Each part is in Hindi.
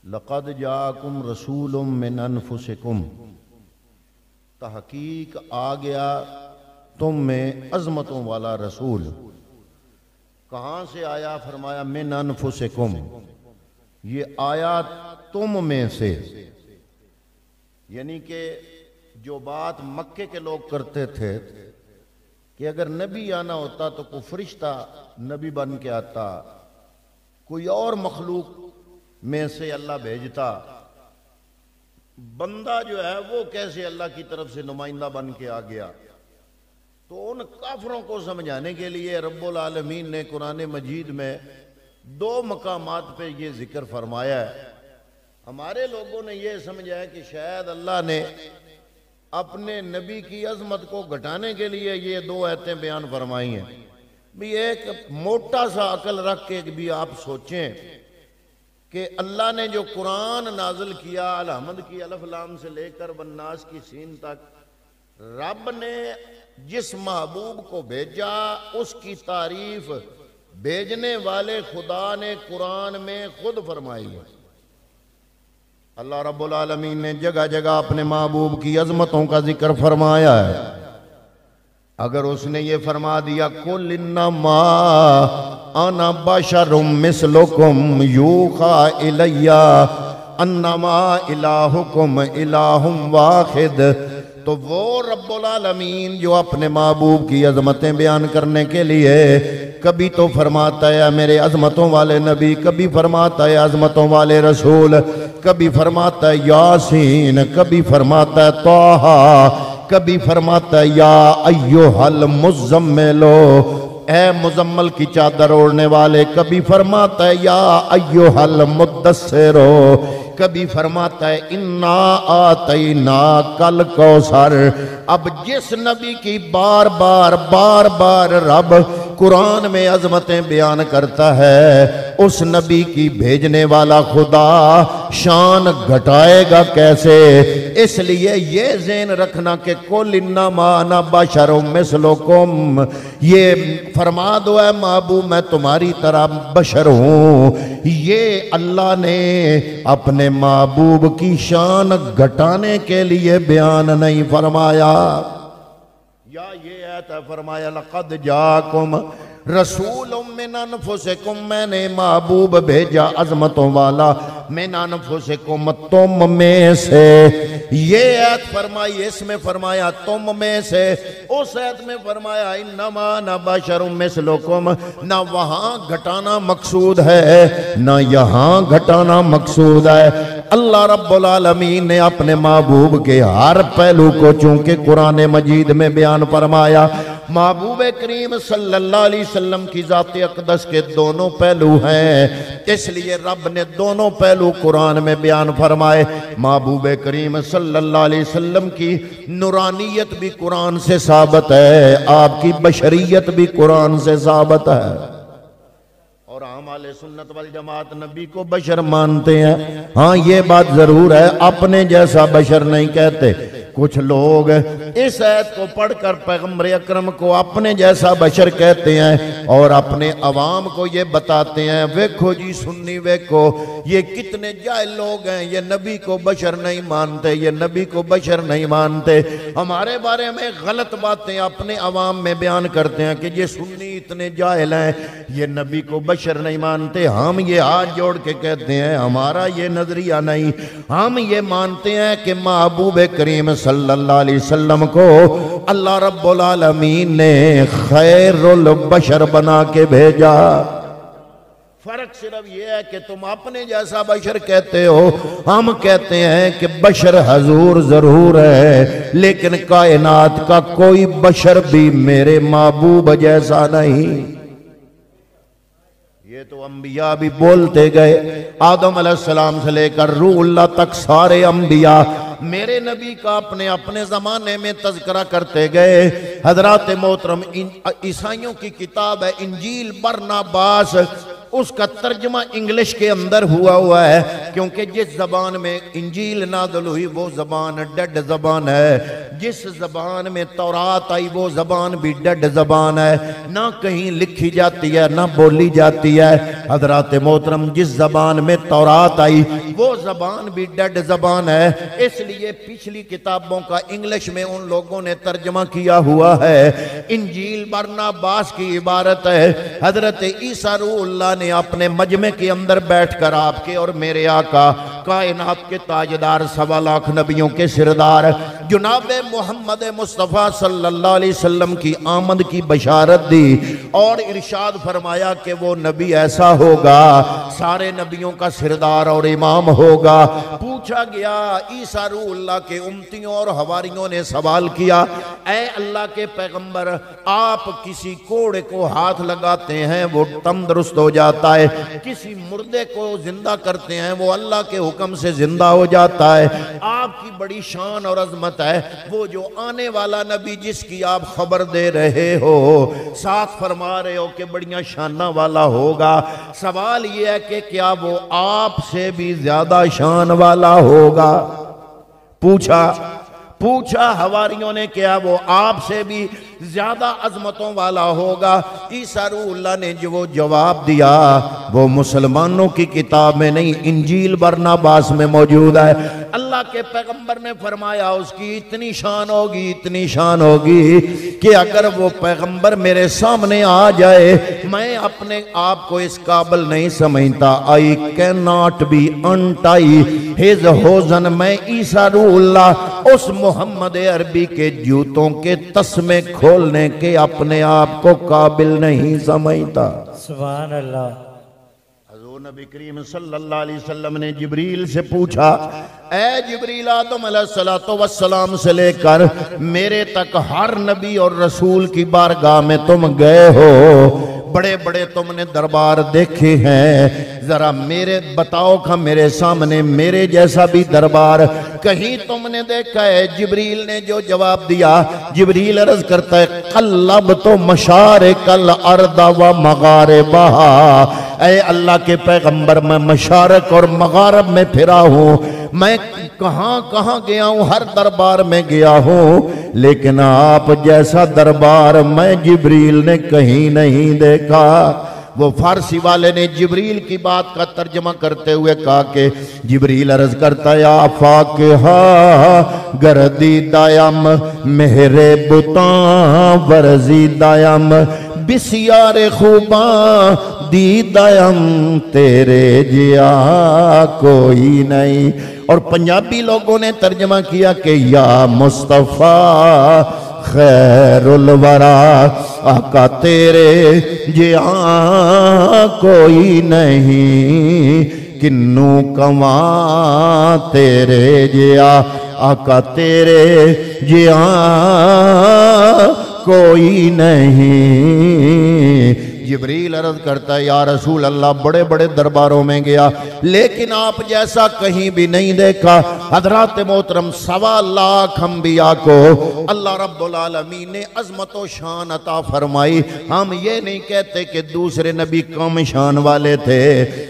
लक़द जाकुम रसूलुम मिन अनफुसिकुम, तहकीक आ गया तुम में अज़मतों वाला रसूल। कहाँ से आया? फरमाया मिन अनफुसिकुम, ये आया तुम में से। यानी कि जो बात मक्के के लोग करते थे कि अगर नबी आना होता तो कोई फरिश्ता नबी बन के आता, कोई और मखलूक में से अल्लाह भेजता, बंदा जो है वो कैसे अल्लाह की तरफ से नुमाइंदा बन के आ गया। तो उन काफरों को समझाने के लिए रब्बुल आलमीन ने कुरान मजीद में दो मकामात पे ये जिक्र फरमाया है। हमारे लोगों ने ये समझा है कि शायद अल्लाह ने अपने नबी की अजमत को घटाने के लिए ये दो आयतें बयान फरमाई हैं। भी एक मोटा सा अकल रख के भी आप सोचें कि अल्लाह ने जो कुरान नाजिल किया, अलहमद की अलफ लाम से लेकर वन्नास की सीन तक, रब ने जिस महबूब को भेजा उसकी तारीफ भेजने वाले खुदा ने कुरान में खुद फरमाई है। अल्लाह रब्बुल आलमीन ने जगह जगह अपने महबूब की अजमतों का जिक्र फरमाया है। अगर उसने ये फरमा दिया कुल इन्नमा अना बशरुम मिस्लुकुम यूखा इलैया अन्नमा इलाहुकुम इलाहुम वाहिद, तो वो रब्बुल आलमीन जो अपने महबूब की अजमतें बयान करने के लिए कभी तो फरमाता है मेरे अजमतों वाले नबी, कभी फरमाता है अजमतों वाले रसूल, कभी फरमाता है यासीन, कभी फरमाता है तौहा, कभी फरमाता है या अय्युहल मुज़म्मिलो, ए मुजम्मल की चादर ओढ़ने वाले, कभी फरमाता है या अय्युहल मुद्दस्सिरो, कभी फरमाता है इन्ना आतैना कल कौसर। अब जिस नबी की बार बार रब कुरान में अजमतें बयान करता है, उस नबी की भेजने वाला खुदा शान घटाएगा कैसे? इसलिए ये ज़हन रखना कि कुल इन्नमा अना बशरुम मिस्लुकुम, ये फरमा दो है महबूब मैं तुम्हारी तरह बशर हूँ, ये अल्लाह ने अपने महबूब की शान घटाने के लिए बयान नहीं फरमाया। या ये ऐसा फरमाया लक़द जाकुम रसूलुम मिन अनफुसिकुम, मैंने महबूब भेजा अजमतों वाला मिन अनफुसिकुम, तुम में से। ये ऐत फरमाई, इसमें फरमाया तुम में से, उस ऐत में फरमाया इन्नमा न बशरुम मिस्लुकुम। ना वहां घटाना मकसूद है ना यहाँ घटाना मकसूद है। अल्लाह रब्बुल आलमीन ने अपने महबूब के हर पहलू को चूंकि कुरान मजीद में बयान फरमाया, महबूब करीम सल्लल्लाहु अलैहि वसल्लम की ज़ात अक़दस के दोनों पहलू हैं, इसलिए रब ने दोनों पहलू कुरान में बयान फरमाए। महबूब करीम सल्लल्लाहु अलैहि वसल्लम की नूरानियत भी कुरान से साबित है, आपकी बशरियत भी कुरान से साबित है। और हम आले सुन्नत वल जमात नबी को बशर मानते हैं। हाँ ये बात जरूर है, अपने जैसा बशर नहीं कहते। कुछ लोग इस आयत को पढ़कर पैगम्बर अकरम को अपने जैसा बशर कहते हैं और अपने अवाम को ये बताते हैं देखो जी सुन्नी देखो ये कितने जाहिल लोग हैं, ये नबी को बशर नहीं मानते, ये नबी को बशर नहीं मानते। हमारे बारे में गलत बातें अपने अवाम में बयान करते हैं कि ये सुन्नी इतने जाहिल हैं, ये नबी को बशर नहीं मानते। हम ये हाथ जोड़ के कहते हैं हमारा ये नजरिया नहीं, हम ये मानते हैं कि महबूब करीम सल्लल्लाहु अलैहि वसल्लम को अल्लाह रब्बुल आलमीन ने खैरुल बशर बना के भेजा। फर्क सिर्फ ये है कि तुम अपने जैसा बशर कहते हो, हम कहते हैं कि बशर हजूर जरूर है लेकिन कायनात का कोई बशर भी मेरे महबूब जैसा नहीं। ये तो अंबिया भी बोलते गए, आदम अलैहिस्सलाम से लेकर रूहुल्लाह तक सारे अंबिया मेरे नबी का अपने अपने जमाने में तज़किरा करते गए। हजरत मोहतरम ईसाइयों की किताब है इंजील बरनबास, उसका तर्जमा इंग्लिश के अंदर हुआ है। क्योंकि जिस जबान में इंजील नाज़िल हुई वो जबान डेड जबान है, जिस जबान में तौरात आई वो जबान भी डेड जबान है, ना कहीं लिखी जाती है ना बोली जाती है। हजरत मोहतरम जिस जबान में तौरात आई वो जबान भी डेड जबान है, इसलिए पिछली किताबों का इंग्लिश में उन लोगों ने तर्जमा किया हुआ है। इंजील बरनाबास की इबारत है। हजरत ईसा रूहुल्लाह ने अपने मजमे के अंदर बैठकर आपके और मेरे आका कायनात के ताजदार 1.25 लाख नबियों के सिरदार जुनाब मोहम्मद मुस्तफ़ा सल्लल्लाहु अलैहि वसल्लम की आमद की बशारत दी और इरशाद फरमाया कि वो नबी ऐसा होगा, सारे नबियों का सिरदार और इमाम होगा। पूछा गया, ईसा रूहुल्लाह के उम्मतियों और हवारियों ने सवाल किया, ऐ अल्लाह के पैगंबर, आप किसी कोड़े को हाथ लगाते हैं वो तंदुरुस्त हो जाता है, किसी मुर्दे को जिंदा करते हैं वो अल्लाह के हुक्म से जिंदा हो जाता है। आपकी बड़ी शान और अजमत है, वो जो आने वाला नबी जिसकी आप खबर दे रहे हो, साथ फरमा रहे हो कि बढ़िया शाना वाला होगा। सवाल ये है कि क्या वो आपसे भी ज्यादा शान वाला होगा? पूछा हवारियों ने, क्या वो आपसे भी ज्यादा अजमतों वाला होगा? ईसा रूहुल्लाह ने जो वो जवाब दिया वो मुसलमानों की किताब में नहीं, इंजील बरनाबास में मौजूद है। अल्लाह के पैगंबर ने फरमाया उसकी इतनी शान होगी कि अगर वो पैगंबर मेरे सामने आ जाए मैं अपने आप को इस काबिल नहीं समझता। I can not be untie his होजन। मैं ईसा रूहुल्लाह उस मोहम्मद अरबी के जूतों के तस्मे खोलने के अपने आप को काबिल नहीं समझता। सुभान अल्लाह। हज़रत नबी करीम सल्लल्लाहु अलैहि वसल्लम ने जिब्रील से पूछा, ऐ जिब्रील, आदम अलैहिस्सलातु वस्सलाम से लेकर मेरे तक हर नबी और रसूल की बारगाह में तुम गए हो, बड़े बड़े तुमने दरबार देखे हैं, जरा मेरे बताओ का मेरे सामने मेरे जैसा भी दरबार कहीं तुमने देखा है? जिब्रील ने जो जवाब दिया, जिब्रील अर्ज करता है, कल्लब तो मशारिकल अर्दा व मगारिबहा। ऐ अल्लाह के पैगंबर, मैं मशारक और मगारब में फिरा हूँ, मैं कहाँ कहाँ गया हूँ, हर दरबार में गया हूँ, लेकिन आप जैसा दरबार मैं जिब्रील ने कहीं नहीं देखा। वो फारसी वाले ने जिब्रील की बात का तर्जमा करते हुए कहा कि जिब्रील अर्ज करता है, आफाक हा गर्दी दायम मेहरे बुता वर्जी दायम बिसियारे खूबा दी दायम तेरे जिया कोई नहीं। और पंजाबी लोगों ने तर्जमा किया कि या मुस्तफ़ा खैरुल वरा, आका तेरे जिया कोई नहीं, किन्नू कमा तेरे जिया, आका तेरे जिया कोई नहीं। जिब्रील अर्ज करता है, या रसूल अल्लाह, बड़े बड़े दरबारों में गया लेकिन आप जैसा कहीं भी नहीं देखा। हजरत मोहतरम 1.25 लाख अंबिया को अल्लाह रब्बुल आलमीन ने अजमत व शान अता फरमाई। हम ये नहीं कहते कि दूसरे नबी कम शान वाले थे।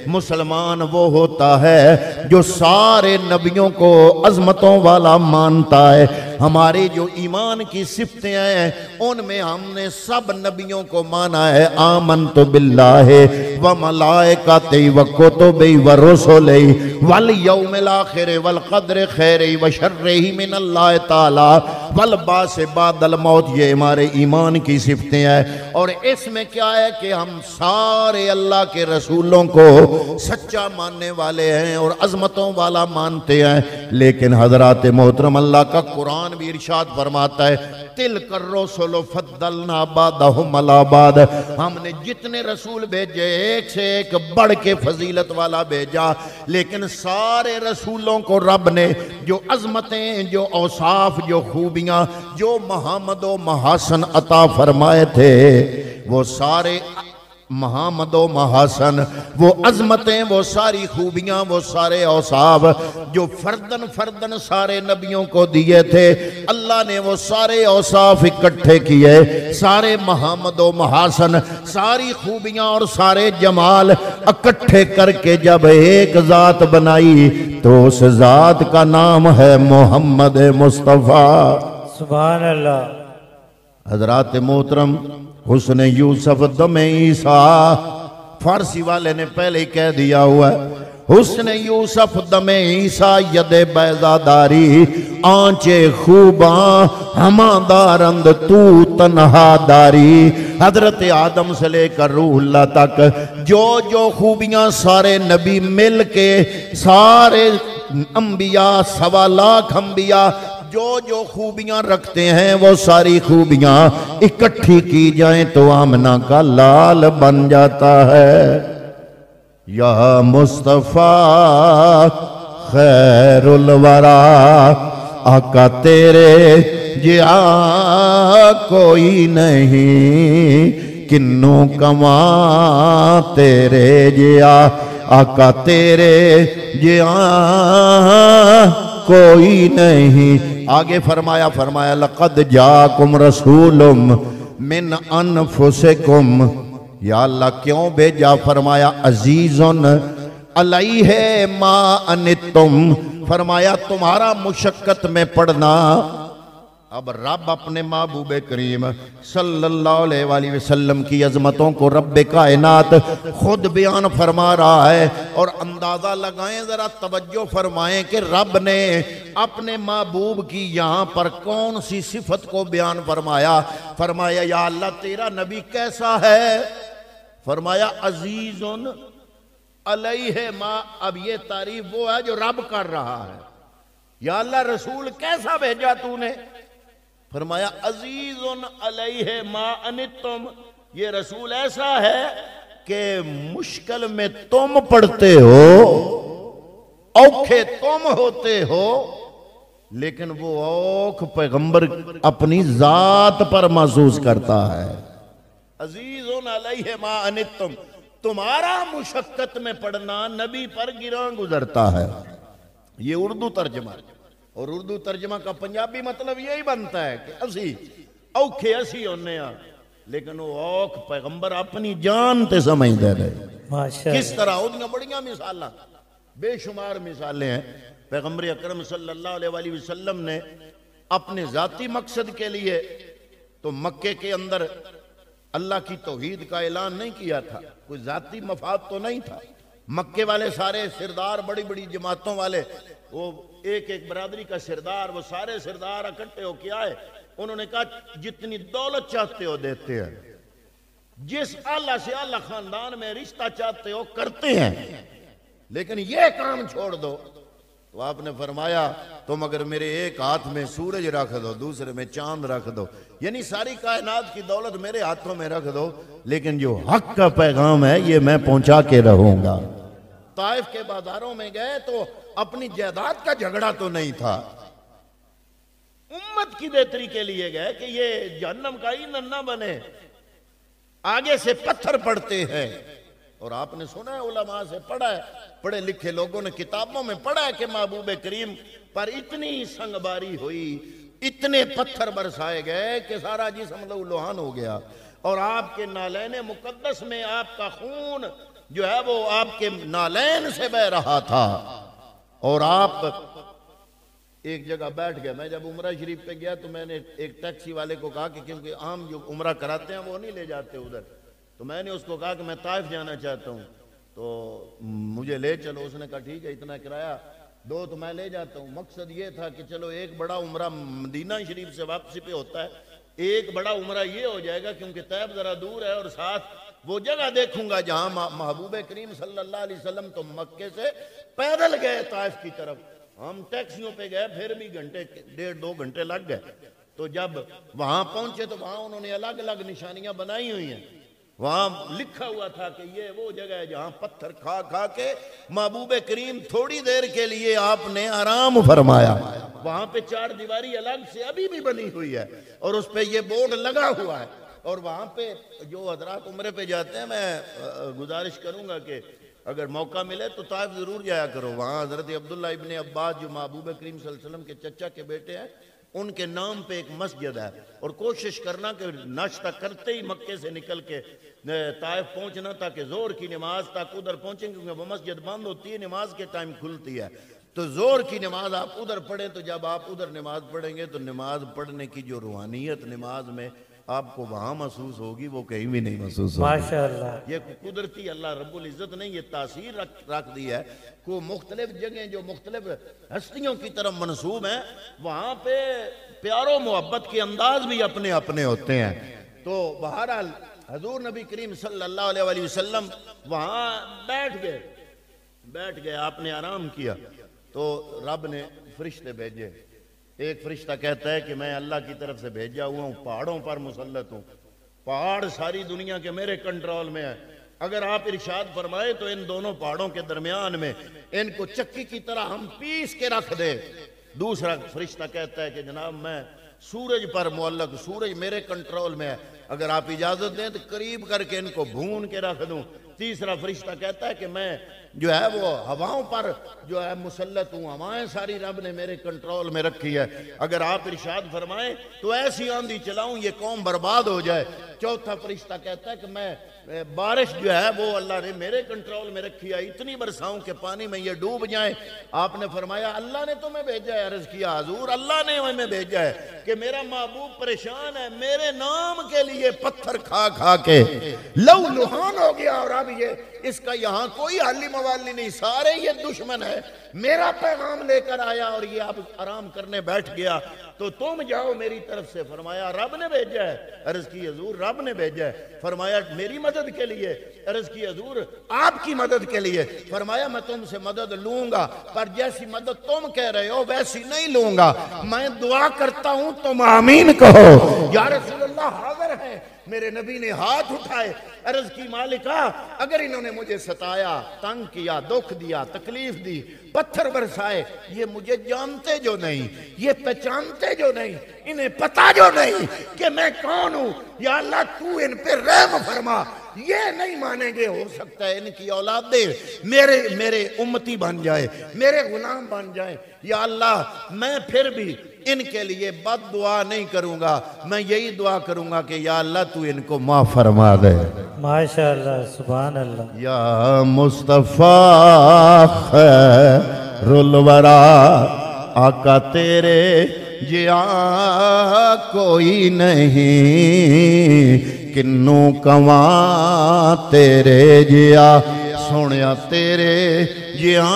मुसलमान वो होता है जो सारे नबियों को अजमतों वाला मानता है। हमारी जो ईमान की सिफतें हैं उनमें हमने सब नबियों को माना है। आमन्तु बिल्लाहि व मलाइकातिही व कुतुबिही व रुसुलिही वल यौमिल आखिर वल क़द्रि खैरिही व शर्रिही मिनल्लाहि ताला वल बास बादल मौत। ये हमारे ईमान की सिफतें हैं। और इसमें क्या है कि हम सारे अल्लाह के रसूलों को सच्चा मानने वाले हैं और अजमतों वाला मानते हैं। लेकिन हजरत मोहतरम अल्लाह का कुरान भी इरशाद फरमाता है, तिल कर रसूल फद्दलना बादहुम अला बाद। हमने जितने रसूल भेजे एक से एक बढ़ के फजीलत वाला भेजा, लेकिन सारे रसूलों को रब ने जो अजमतें, जो औसाफ, जो खूबियां, जो महमद व महासन अता फरमाए थे वो सारे महामदो महासन, वो अजमतें, वो सारी खूबियां, वो सारे औसाफ जो फर्दन फर्दन सारे नबियों को दिए थे, अल्लाह ने वो सारे औसाफ इकट्ठे किए। सारे महामदो महासन, सारी खूबियां और सारे जमाल इकट्ठे करके जब एक जात बनाई तो उस जात का नाम है मोहम्मद मुस्तफ़ा। सुभान अल्लाह। हजरात मोहतरम, हुस्न यूसुफ दमे ईसा, फारसी वाले ने पहले ही कह दिया हुआ है, हुस्न यूसुफ दमे ईसा यदे बैजादारी, आंचे खूबा हमादारंद तू तन्हादारी। हजरत आदम से लेकर रूहुल्लाह तक जो जो खूबियां सारे नबी मिल के, सारे अंबिया, 1.25 लाख अंबिया जो जो खूबियां रखते हैं, वो सारी खूबियां इकट्ठी की जाएं तो आमना का लाल बन जाता है। या मुस्तफा खैरुल वरा, आका तेरे जिया कोई नहीं, किन्नू कमा तेरे जिया, आका तेरे जिया कोई नहीं। आगे फरमाया लक़द जाकुम रसूलुम मिन अनफुसिकुम, या अल्लाह क्यों भेजा? फरमाया अजीजुन अलैहि मा अनितुम, फरमाया तुम्हारा मुशक्कत में पड़ना। अब रब अपने महबूबे करीम सल्लल्लाहु अलैहि वसल्लम की अजमतों को रब्बे कायनात खुद बयान फरमा रहा है। और अंदाजा लगाएं, जरा तवज्जो फरमाएं कि रब ने अपने महबूब की यहाँ पर कौन सी सिफत को बयान फरमाया। फरमाया या अल्लाह तेरा नबी कैसा है? फरमाया अजीजुन अलैहि मा। अब ये तारीफ वो है जो रब कर रहा है। या अल्लाह रसूल कैसा भेजा तूने? फरमाया अजीजुन अलैहि मा अनितुम, ये रसूल ऐसा है कि मुश्किल में तुम पड़ते हो, औखे तुम होते हो, लेकिन वो औख पैगंबर अपनी जात पर महसूस करता है। अजीजुन अलैहि मा अनितुम, तुम्हारा मुशक्कत में पड़ना नबी पर गिरा गुजरता है। ये उर्दू तर्जमा, और उर्दू तर्जमा का पंजाबी मतलब यही बनता है कि असी औखे असी होने आ, लेकिन वो औख पैगंबर अपनी जान ते समझते रहे। किस तरह उदियां बड़ियां मिसालां, बेशुमार मिसालें हैं। पैगंबर अकरम सल्लल्लाहु अलैहि वसल्लम ने अपने जाती मकसद के लिए तो मक्के के अंदर अल्लाह की तौहीद का ऐलान नहीं किया था, कोई जाती मफाद तो नहीं था। मक्के वाले सारे सिरदार, बड़ी बड़ी जमातों वाले, वो एक एक बरादरी का सिरदार, वो सारे सिरदार इकट्ठे होके आए। उन्होंने कहा जितनी दौलत चाहते हो देते हैं, जिस आला से आला खानदान में रिश्ता चाहते हो करते हैं, लेकिन ये काम छोड़ दो। तो आपने फरमाया तुम अगर मेरे एक हाथ में सूरज रख दो, दूसरे में चांद रख दो, यानी सारी कायनात की दौलत मेरे हाथों में रख दो, लेकिन जो हक का पैगाम है ये मैं पहुंचा के रहूंगा। ताइफ के बाजारों में गए तो अपनी जायदाद का झगड़ा तो नहीं था, उम्मत की बेहतरी के लिए गए कि ये जहन्नम का ईंधन न बने। आगे से पत्थर पड़ते हैं, और आपने सुना है, उलमा से पढ़ा है, पढ़े लिखे लोगों ने किताबों में पढ़ा है कि महबूबे करीम पर इतनी संगबारी हुई, इतने पत्थर बरसाए गए कि सारा जिस्म लहूलुहान हो गया। और आपके नालैन मुकद्दस में आपका खून जो है वो आपके नालैन से बह रहा था। और आप एक जगह बैठ गए। मैं जब उमरा शरीफ पे गया तो मैंने एक टैक्सी वाले को कहा कि क्योंकि आम जो उमरा कराते हैं वो नहीं ले जाते उधर, तो मैंने उसको कहा कि मैं ताइफ जाना चाहता हूँ तो मुझे ले चलो। उसने कहा ठीक है, इतना किराया दो तो मैं ले जाता हूँ। मकसद ये था कि चलो एक बड़ा उमरा मदीना शरीफ से वापसी पे होता है, एक बड़ा उमरा ये हो जाएगा क्योंकि तैब जरा दूर है, और साथ वो जगह देखूंगा जहां महबूब करीम सल्लल्लाहु अलैहि वसल्लम तो मक्के से पैदल गए ताइफ की तरफ। हम टैक्सियों पे गए, फिर भी घंटे 1.5-2 घंटे लग गए। तो जब वहां पहुंचे तो वहां उन्होंने अलग अलग निशानियां बनाई हुई हैं। वहां लिखा हुआ था कि ये वो जगह है जहां पत्थर खा खा के महबूब करीम थोड़ी देर के लिए आपने आराम फरमाया। वहां पे 4 दीवारी अलग से अभी भी बनी हुई है और उस पे ये बोर्ड लगा हुआ है और वहाँ पे जो हजरात उम्रे पे जाते हैं, मैं गुजारिश करूँगा कि अगर मौका मिले तो ताइफ ज़रूर जाया करो। वहाँ हज़रत अब्दुल्ला इब्ने अब्बास जो महबूब करीम सल्लल्लाहु अलैहि वसल्लम के चचा के बेटे हैं, उनके नाम पे एक मस्जिद है। और कोशिश करना कि नाश्ता करते ही मक्के से निकल के ताइफ पहुँचना, ताकि ज़ोहर की नमाज तक उधर पहुँचें, क्योंकि वो मस्जिद बंद होती है, नमाज के टाइम खुलती है। तो ज़ोहर की नमाज आप उधर पढ़ें, तो जब आप उधर नमाज पढ़ेंगे तो नमाज पढ़ने की जो रूहानियत नमाज में आपको वहाँ महसूस होगी, वो कहीं भी नहीं महसूस होगी। माशाअल्लाह। ये कुदरती अल्लाह रब्बुल इज़्ज़त ने ये तासीर रख दी है को मुख्तलिफ जगह जो मुख्तलिफ हस्तियों की तरफ मनसूब हैं, वहाँ पे प्यारो मोहब्बत के अंदाज भी अपने अपने होते हैं। तो बहरहाल हजूर नबी करीम सल्लल्लाहु अलैहि वसल्लम वहाँ बैठ गए, आपने आराम किया तो रब ने फरिश्ते भेजे। एक फरिश्ता कहता है कि मैं अल्लाह की तरफ से भेजा हुआ हूँ, पहाड़ों पर मुसल्लत हूँ, पहाड़ सारी दुनिया के मेरे कंट्रोल में है। अगर आप इरशाद फरमाए तो इन दोनों पहाड़ों के दरमियान में इनको चक्की की तरह हम पीस के रख दे। दूसरा फरिश्ता कहता है कि जनाब मैं सूरज पर मुअल्लक, सूरज मेरे कंट्रोल में है, अगर आप इजाजत दें तो करीब करके इनको भून के रख दूं। तीसरा फरिश्ता कहता है कि मैं जो है वो हवाओं पर जो है मुसल्लत हूँ, हवाएं सारी रब ने मेरे कंट्रोल में रखी है, अगर आप इरशाद फरमाएं तो ऐसी आंधी चलाऊं ये कौम बर्बाद हो जाए। चौथा फरिश्ता कहता है कि मैं बारिश जो है वो अल्लाह ने मेरे कंट्रोल में रखी है, इतनी बरसाऊं के पानी में ये डूब जाए। आपने फरमाया अल्लाह ने तुम्हें भेजा है। अर्ज किया हुजूर अल्लाह ने हमें भेजा है कि मेरा महबूब परेशान है, मेरे नाम के लिए पत्थर खा खा के लहू लुहान हो गया, और अब ये इसका यहाँ कोई हाली मवाली नहीं, सारे ये दुश्मन है। मेरा पैगाम लेकर आया और ये अब आराम करने बैठ गया, तो तुम जाओ मेरी तरफ से। फरमाया रब ने भेजा है। अर्ज की हुजूर रब ने भेजा है। फरमाया मेरी मदद के लिए। अर्ज की हुजूर आपकी मदद के लिए। फरमाया मैं तुमसे मदद लूंगा, पर जैसी मदद तुम कह रहे हो वैसी नहीं लूंगा। मैं दुआ करता हूं तुम आमीन कहो। या रसूलल्लाह हाजिर है। मेरे नबी ने हाथ उठाए, अर्ज की मालिका अगर इन्होंने मुझे सताया, तंग किया, दुख दिया, तकलीफ दी, पत्थर बरसाए, ये मुझे जानते जो नहीं, ये पहचानते जो नहीं, इन्हें पता जो नहीं कि मैं कौन हूं, या अल्लाह तू इन पे रहम फरमा। ये नहीं मानेंगे, हो सकता है इनकी औलादें मेरे उम्मती बन जाए, मेरे गुलाम बन जाए। या अल्लाह मैं फिर भी इनके लिए बद दुआ नहीं करूंगा, मैं यही दुआ करूंगा कि या अल्लाह तू इनको माफ फरमा दे। माशाअल्लाह, सुभान अल्लाह। या मुस्तफा खैरुल वरा, आका तेरे जिया कोई नहीं, किन्नू कवा तेरे जिया, सोनिया तेरे जिया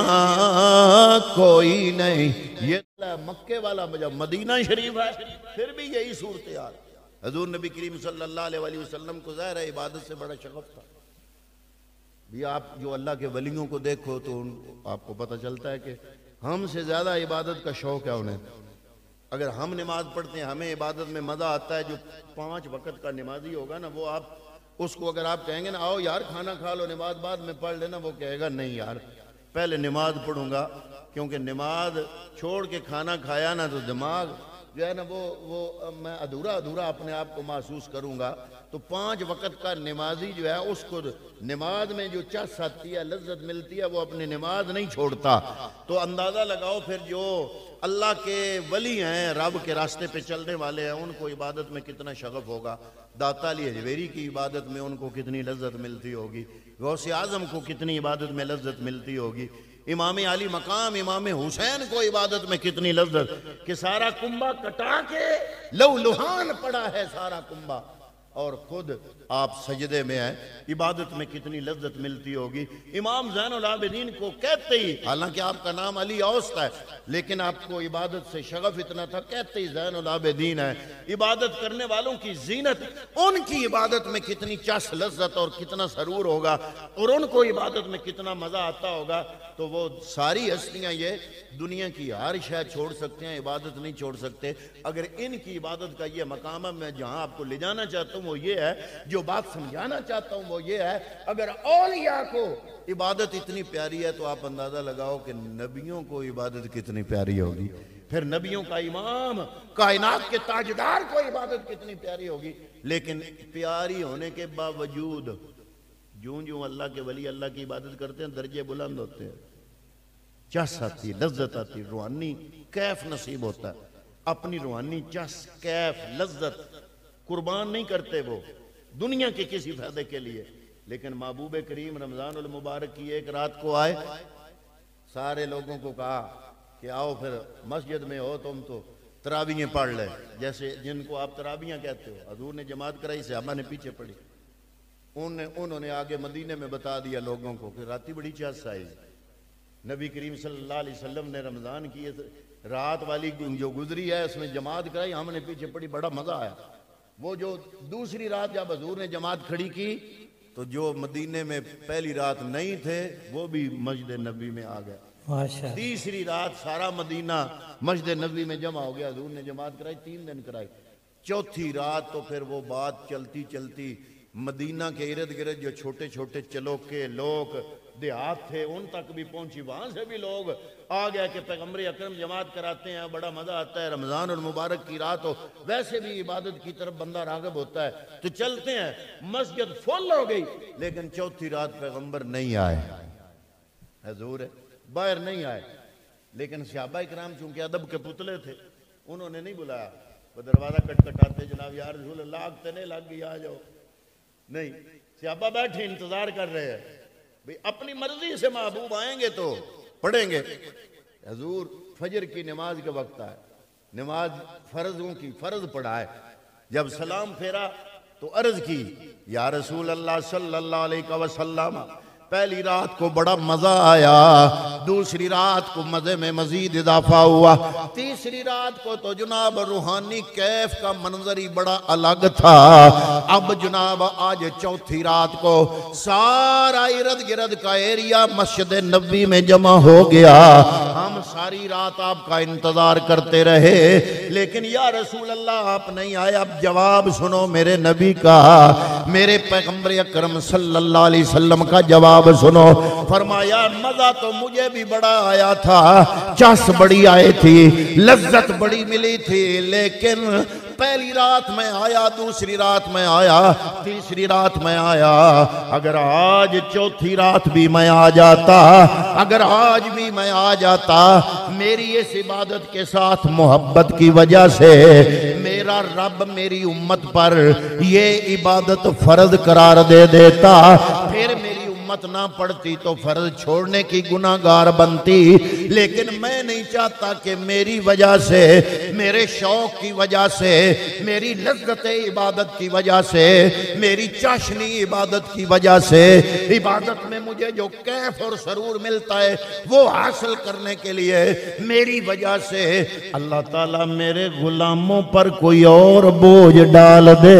कोई नहीं। ये मक्के वाला जब मदीना शरीफ है फिर भी यही सूरत यार। हजूर नबी करीम सल्लल्लाहु अलैहि वसल्लम को ज़ाहिर है इबादत से बड़ा शगफ था। भी आप जो अल्लाह के वलियों को देखो तो आपको पता चलता है कि हमसे ज़्यादा इबादत का शौक़ है उन्हें। अगर हम नमाज पढ़ते हैं हमें इबादत में मज़ा आता है। जो 5 वक़्त का नमाजी होगा ना, वो आप उसको अगर आप कहेंगे ना आओ यार खाना खा लो नमाज बाद में पढ़ लेना, वो कहेगा नहीं यार पहले नमाज पढ़ूंगा, क्योंकि नमाज छोड़ के खाना खाया ना तो दिमाग जो है ना वो मैं अधूरा अधूरा अपने आप को महसूस करूंगा। तो 5 वक़्त का नमाजी जो है उसको नमाज में जो चस आती है, लज्जत मिलती है, वो अपनी नमाज नहीं छोड़ता। तो अंदाज़ा लगाओ फिर जो अल्लाह के वली हैं, रब के रास्ते पे चलने वाले हैं, उनको इबादत में कितना शगफ होगा। दाता अली हजवेरी की इबादत में उनको कितनी लज्जत मिलती होगी, गौसे आज़म को कितनी इबादत में लज्जत मिलती होगी, इमाम अली मकाम इमाम हुसैन को इबादत में कितनी लज्जत कि सारा कुंबा कटा के लहू लुहान पड़ा है सारा कुंबा, और खुद आप सजदे में हैं, इबादत में कितनी लज्जत मिलती होगी। इमाम ज़ैनुल आबिदीन को कहते ही, हालांकि आपका नाम अली औस्त है, लेकिन आपको इबादत से शगफ इतना था, कहते ही ज़ैनुल आबिदीन है। इबादत करने वालों की जीनत, उनकी इबादत में कितनी चस लज्जत और कितना सरूर होगा, और उनको इबादत में कितना मज़ा आता होगा। तो वो सारी हस्तियाँ ये दुनिया की हर शय छोड़ सकते हैं, इबादत नहीं छोड़ सकते। अगर इनकी इबादत का ये मकाम है, मैं जहाँ आपको ले जाना चाहता हूँ वो ये है, जो बात समझाना चाहता हूँ वो ये है, अगर औलिया को इबादत इतनी प्यारी है तो आप अंदाज़ा लगाओ कि नबियों को इबादत कितनी प्यारी होगी। फिर नबियों का इमाम, कायनात के ताजदार को इबादत कितनी प्यारी होगी। लेकिन प्यारी होने के बावजूद जूं जूं अल्लाह के वली अल्लाह की इबादत करते हैं दर्जे बुलंद होते हैं, चस आती, लज्जत आती, रूहानी कैफ नसीब होता है। अपनी रूहानी चस, कैफ, लज्जत कुर्बान नहीं करते वो दुनिया के किसी फायदे के लिए। लेकिन महबूब करीम रमजानुल मुबारक की एक रात को आए, सारे लोगों को कहा कि आओ फिर मस्जिद में हो तुम तो तराबियाँ पढ़ ले, जैसे जिनको आप तराबियाँ कहते हो। हजूर ने जमात कराई, सहाबा ने पीछे पड़ी। उन्होंने आगे मदीने में बता दिया लोगों को कि राती बड़ी चस आई। नबी करीम सल्लल्लाहु अलैहि वसल्लम ने रमज़ान की रात वाली जो गुजरी है उसमें जमात कराई, हमने पीछे पड़ी, बड़ा मज़ा आया। वो जो दूसरी रात जब हजूर ने जमात खड़ी की तो जो मदीने में पहली रात नहीं थे वो भी मस्जिद नबी में आ गए। माशा तीसरी रात सारा मदीना मस्जिद नबी में जमा हो गया। हजूर ने जमात कराई, 3 दिन कराई। चौथी रात तो फिर वो बात चलती चलती मदीना के इर्द गिर्द जो छोटे छोटे चलोके लोग देहात थे उन तक भी पहुंची। वहां से भी लोग आ गया कि पैगम्बर अकरम जमात कराते हैं, बड़ा मजा आता है, रमजान और मुबारक की रात हो, वैसे भी इबादत की तरफ बंदा राग़िब होता है तो चलते हैं। मस्जिद फुल हो गई, लेकिन चौथी रात पैगम्बर नहीं आए, हजूर है बाहर नहीं आए। लेकिन सहाबा इकराम चूंकि अदब के पुतले थे, उन्होंने नहीं बुलाया। वो दरवाजा खटखटाते, जनाब या रसूल अल्लाह आग तो नहीं लग गई, आ जाओ। नहीं, सहाबा बैठे इंतजार कर रहे हैं भाई अपनी मर्जी से महबूब आएंगे तो पढ़ेंगे। हजूर फजर की नमाज का वक्त आए, नमाज फर्जों की फर्ज पढ़ाए। जब सलाम फेरा तो अर्ज की, या रसूल अल्लाह सल्लल्लाहु अलैहि वसल्लम, पहली रात को बड़ा मजा आया, दूसरी रात को मजे में मजीद इजाफा हुआ, तीसरी रात को तो जनाब रूहानी कैफ का मंजर ही बड़ा अलग था। अब जनाब आज चौथी रात को सारा इर्द गिर्द का एरिया मस्जिद नबी में जमा हो गया। हम सारी रात आपका इंतजार करते रहे, लेकिन या रसूल अल्लाह आप नहीं आए। अब जवाब सुनो मेरे नबी का, मेरे पैगम्बर अकरम सल्लल्लाहु अलैहि वसल्लम का जवाब सुनो। फरमाया मजा तो मुझे भी बड़ा आया था, चस बड़ी आई थी, लज्जत बड़ी मिली थी, लेकिन पहली रात में आया, दूसरी रात में आया, तीसरी रात में आया। अगर आज चौथी रात भी मैं आ जाता, अगर आज भी मैं आ जाता, मेरी इस इबादत के साथ मोहब्बत की वजह से मेरा रब मेरी उम्मत पर ये इबादत फर्ज करार दे देता। फिर मेरी उम्मत ना पढ़ती तो फर्ज छोड़ने की गुनाहगार बनती। लेकिन मैं नहीं चाहता कि मेरी वजह से, मेरे शौक की वजह से, मेरी लज्जत इबादत की वजह से, मेरी चाशनी इबादत की वजह से, इबादत में मुझे जो कैफ और सरूर मिलता है वो हासिल करने के लिए मेरी वजह से अल्लाह ताला मेरे गुलामों पर कोई और बोझ डाल दे।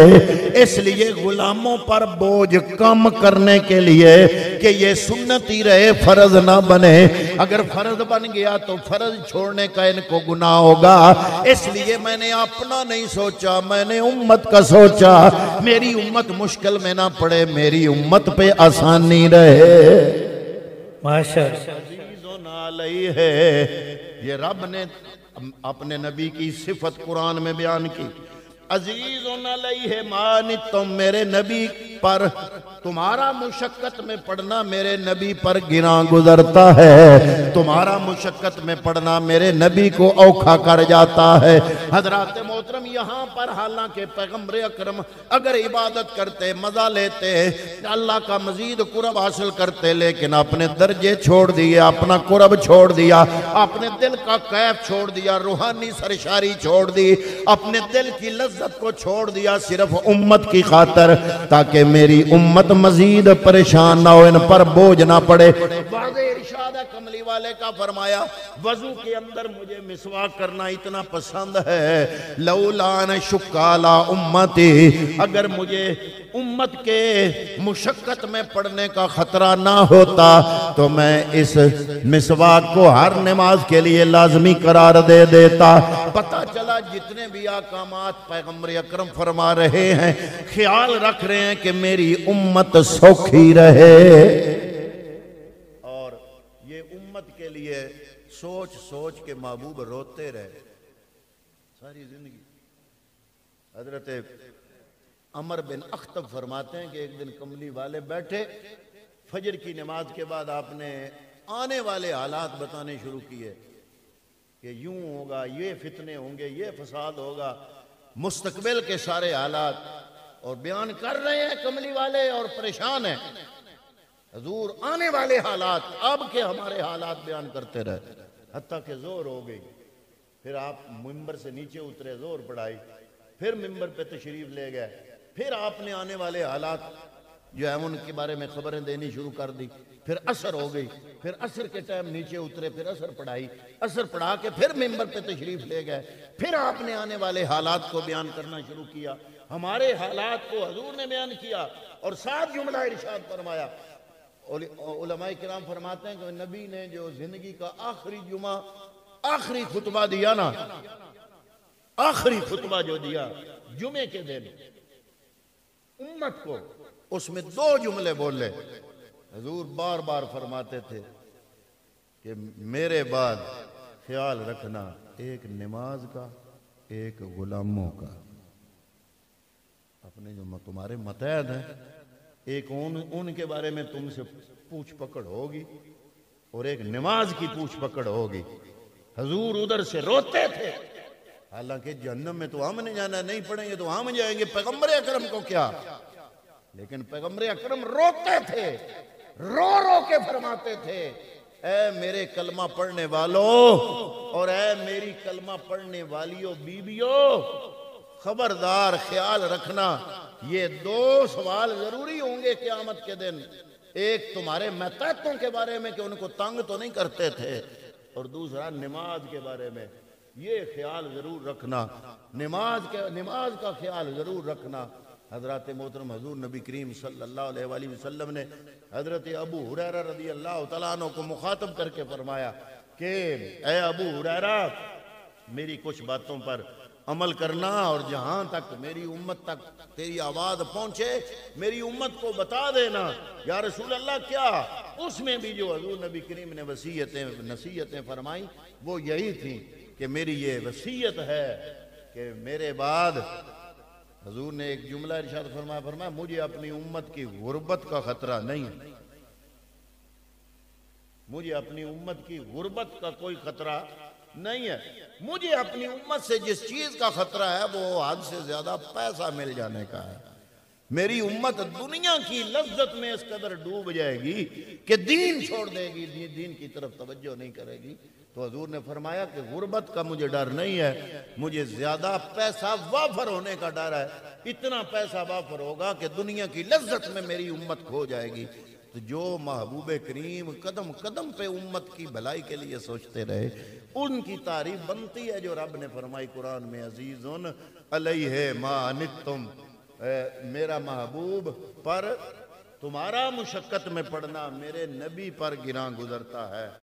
इसलिए गुलामों पर बोझ कम करने के लिए कि ये सुन्नत ही रहे, फर्ज ना बने। अगर फर्ज बन गया तो फर्ज छोड़ने का इनको गुनाह होगा। इसलिए मैंने अपना नहीं सोचा, मैंने उम्मत का सोचा। मेरी उम्मत मुश्किल में ना पड़े, मेरी उम्मत पे आसानी रहे। माशाअल्लाह है। ये रब ने अपने नबी की सिफत कुरान में बयान की। अजीज़ुन अलैहि मा नित्तुम, मेरे नबी पर तुम्हारा मुशक्कत में पढ़ना मेरे नबी पर गिरा गुजरता है, तुम्हारा मुशक्कत में पढ़ना मेरे नबी को औखा कर जाता है। हजरात मोहतरम यहाँ पर हालांकि पैगम्बर अकरम अगर इबादत करते, मजा लेते, अल्लाह का मजीद कुरब हासिल करते, लेकिन अपने दर्जे छोड़ दिए, अपना कुरब छोड़ दिया, अपने दिल का कैफ छोड़ दिया, रूहानी सरशारी छोड़ दी, अपने दिल की लज्जत को छोड़ दिया सिर्फ उम्मत की खातर, ताकि मेरी उम्मत मजीद परेशान ना हो, इन पर बोझ ना पड़े। इरशाद कमली वाले का फरमाया, वजू के अंदर मुझे मिसवाक करना इतना पसंद है, लौलान शुक्काला उम्मती, अगर मुझे उम्मत के मुशक्कत में पढ़ने का खतरा ना होता तो मैं इस मिसवाक को हर नमाज के लिए लाजमी करार दे देता। पता चला जितने भी अहकामात पैगम्बर अकरम फरमा रहे हैं, ख्याल रख रहे हैं कि मेरी उम्मत सौखी रहे। और ये उम्मत के लिए सोच सोच के महबूब रोते रहे सारी जिंदगी। हजरत अमर बिन अख्तब फरमाते हैं कि एक दिन कमली वाले बैठे, फजर की नमाज के बाद आपने आने वाले हालात बताने शुरू किए कि यूं होगा, ये फितने होंगे, ये फसाद होगा, मुस्तकबिल के सारे हालात, और बयान कर रहे हैं कमली वाले और परेशान हैं। हजूर आने वाले हालात, अब के हमारे हालात बयान करते रहे, हत्ता के जोर हो गई। फिर आप मिंबर से नीचे उतरे, जोर पढ़ाई, फिर मिंबर पे तशरीफ ले गए, फिर आपने आने वाले हालात जो है उनके बारे में खबरें देनी शुरू कर दी। फिर असर हो गई, फिर असर के टाइम नीचे उतरे, फिर असर पढ़ाई, असर पढ़ा के फिर मिंबर पे तशरीफ ले गए, फिर आपने आने वाले हालात को बयान करना शुरू किया। हमारे हालात को हजूर ने बयान किया और 7 जुमला इरशाद फरमाया। उलमाए किराम फरमाते हैं कि नबी ने जो जिंदगी का आखिरी जुमा, आखिरी खुतबा दिया ना, आखिरी खुतबा जो दिया जुमे के दिन उम्मत को, उसमें 2 जुमले बोले। हजूर बार बार फरमाते थे कि मेरे बाद ख्याल रखना एक नमाज का, एक गुलामों का। अपने जो तुम्हारे मतहद हैं, एक उनके बारे में तुमसे पूछ पकड़ होगी और एक नमाज की पूछ पकड़ होगी। हजूर उधर से रोते थे, हालांकि जहन्नम में तो हमने जाना, नहीं पढ़ेंगे तो हम जाएंगे, पैगंबर अकरम को क्या। लेकिन पैगंबर अकरम रोते थे, रो रो के फरमाते थे, ऐ मेरे कलमा पढ़ने वालों और ऐ मेरी कलमा पढ़ने वालियों बीबियों, खबरदार ख्याल रखना, ये 2 सवाल जरूरी होंगे क़यामत के दिन। एक तुम्हारे मतहतों के बारे में कि उनको तंग तो नहीं करते थे, और दूसरा नमाज के बारे में, ये ख्याल जरूर रखना, नमाज का ख्याल जरूर रखना। हजरत मोहतरम हजूर नबी करीम सल्लल्लाहु अलैहि वसल्लम ने हजरत अबू हुरैरा रज़ी अल्लाह तआला अन्हु को मुखातब करके फरमाया कि ए अबू हुरैरा, मेरी कुछ बातों पर अमल करना और जहां तक मेरी उम्मत तक तेरी आवाज पहुंचे मेरी उम्मत को बता देना। या रसूल अल्लाह, क्या? उसमें भी जो हजूर नबी करीम ने नसीहतें फरमाई वो यही थी कि मेरी ये वसीयत है कि मेरे बाद हजूर ने एक जुमला इरशाद फरमाया, मुझे अपनी उम्मत की गुर्बत का खतरा नहीं है, मुझे अपनी उम्मत की गुर्बत का कोई खतरा नहीं है। मुझे अपनी उम्मत से जिस चीज का खतरा है वो हद से ज्यादा पैसा मिल जाने का है। मेरी उम्मत दुनिया की लज्जत में इस कदर डूब जाएगी कि दीन छोड़ देगी, दीन की तरफ तवज्जो नहीं करेगी। तो हजूर ने फरमाया कि गुर्बत का मुझे डर नहीं है, मुझे ज्यादा पैसा वाफर होने का डर है। इतना पैसा वाफर होगा कि दुनिया की लज्जत में मेरी उम्मत खो जाएगी। तो जो महबूब करीम कदम कदम पे उम्मत की भलाई के लिए सोचते रहे, उनकी तारीफ बनती है जो रब ने फरमाई कुरान में, अजीजुन अलैहि मा अनित्तुम, मेरा महबूब पर तुम्हारा मुशक्कत में पड़ना मेरे नबी पर गिरा गुजरता है।